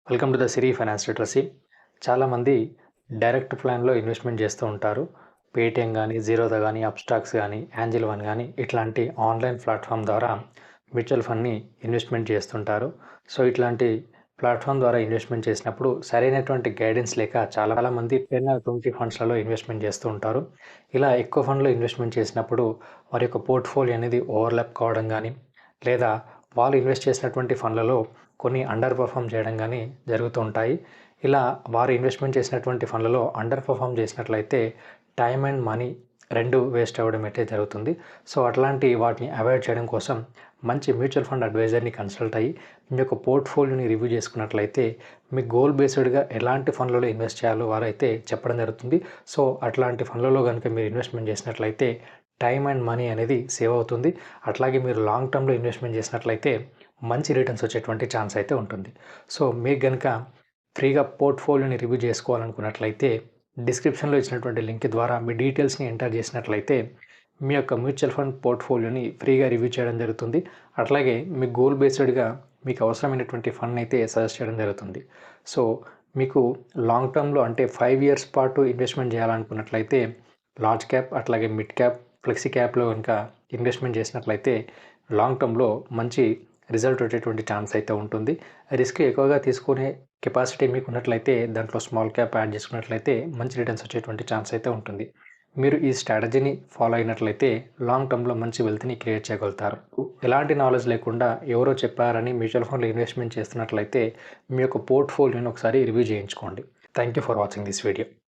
Welcome to the Siri finance literacy. చాలామంది direct ప్లాన్‌లో investment చేస్తూ ఉంటారు. పేటీఎం గానీ, జీరోదా గానీ, అప్‌స్టాక్స్ గానీ, ఏంజెల్ వన్ గానీ ఇట్లాంటి ఆన్‌లైన్ ప్లాట్‌ఫామ్ ద్వారా మ్యూచువల్ ఫండ్‌ని ఇన్వెస్ట్‌మెంట్ చేస్తుంటారు. సో, ఇట్లాంటి ప్లాట్‌ఫామ్ ద్వారా ఇన్వెస్ట్‌మెంట్ చేసినప్పుడు సరైనటువంటి గైడెన్స్ లేక చాలామంది 10 ఆర్ 20 ఫండ్స్‌లలో ఇన్వెస్ట్‌మెంట్ చేస్తూ ఉంటారు. ఇలా ఎక్కువ ఫండ్‌లో ఇన్వెస్ట్‌మెంట్ చేసినప్పుడు వారి యొక్క పోర్ట్‌ఫోలియో అనేది ఓవర్‌లాప్ కావడం గానీ, లేదా వాళ్ళు ఇన్వెస్ట్ చేసినటువంటి ఫండ్లలో కొన్ని అండర్ పర్ఫార్మ్ చేయడం కానీ జరుగుతూ ఉంటాయి. ఇలా వారు ఇన్వెస్ట్‌మెంట్ చేసినటువంటి ఫండ్లలో అండర్ పర్ఫార్మ్ చేసినట్లయితే టైమ్ అండ్ మనీ 2 వేస్ట్ అవ్వడం అయితే జరుగుతుంది. సో, అట్లాంటి వాటిని అవాయిడ్ చేయడం కోసం మంచి మ్యూచువల్ ఫండ్ అడ్వైజర్‌ని కన్సల్ట్ అయ్యి మీ యొక్క పోర్ట్‌ఫోలియోని రివ్యూ చేసుకున్నట్లయితే మీ గోల్ బేస్డ్‌గా ఎలాంటి ఫండ్లలో ఇన్వెస్ట్ చేయాలో వారైతే చెప్పడం జరుగుతుంది. సో, అట్లాంటి ఫండ్లలో గనుక మీరు ఇన్వెస్ట్‌మెంట్ చేసినట్లయితే టైమ్ అండ్ మనీ అనేది సేవ్ అవుతుంది. అట్లాగే మీరు లాంగ్ టర్మ్‌లో ఇన్వెస్ట్‌మెంట్ చేసినట్లయితే మంచి రిటర్న్స్ వచ్చేటువంటి ఛాన్స్ అయితే ఉంటుంది. సో, మీకు గనుక ఫ్రీగా పోర్ట్‌ఫోలియోని రివ్యూ చేసుకోవాలనుకున్నట్లయితే డిస్క్రిప్షన్‌లో ఇచ్చినటువంటి లింక్ ద్వారా మీ డీటెయిల్స్‌ని ఎంటర్ చేసినట్లయితే మీ యొక్క మ్యూచువల్ ఫండ్ పోర్ట్‌ఫోలియోని ఫ్రీగా రివ్యూ చేయడం జరుగుతుంది. అట్లాగే మీ గోల్ బేస్డ్‌గా మీకు అవసరమైనటువంటి ఫండ్‌ని అయితే సజెస్ట్ చేయడం జరుగుతుంది. సో, మీకు లాంగ్ టర్మ్‌లో అంటే 5 ఇయర్స్ పాటు ఇన్వెస్ట్‌మెంట్ చేయాలనుకున్నట్లయితే లార్జ్ క్యాప్ అట్లాగే మిడ్ క్యాప్, ఫ్లెక్సీ క్యాప్‌లో గనుక ఇన్వెస్ట్‌మెంట్ చేసినట్లయితే లాంగ్ టర్మ్‌లో మంచి రిజల్ట్ వచ్చేటువంటి ఛాన్స్ అయితే ఉంటుంది. రిస్క్ ఎక్కువగా తీసుకునే కెపాసిటీ మీకు ఉన్నట్లయితే దాంట్లో స్మాల్ క్యాప్ యాడ్ చేసుకున్నట్లయితే మంచి రిటర్న్స్ వచ్చేటువంటి ఛాన్స్ అయితే ఉంటుంది. మీరు ఈ స్ట్రాటజీని ఫాలో అయినట్లయితే లాంగ్ టర్మ్‌లో మంచి వెల్త్‌ని క్రియేట్ చేయగలుగుతారు. ఎలాంటి నాలెడ్జ్ లేకుండా ఎవరో చెప్పారని మ్యూచువల్ ఫండ్‌లో ఇన్వెస్ట్‌మెంట్ చేస్తున్నట్లయితే మీ యొక్క పోర్ట్‌ఫోలియోని ఒకసారి రివ్యూ చేయించుకోండి. Thank you for watching this video.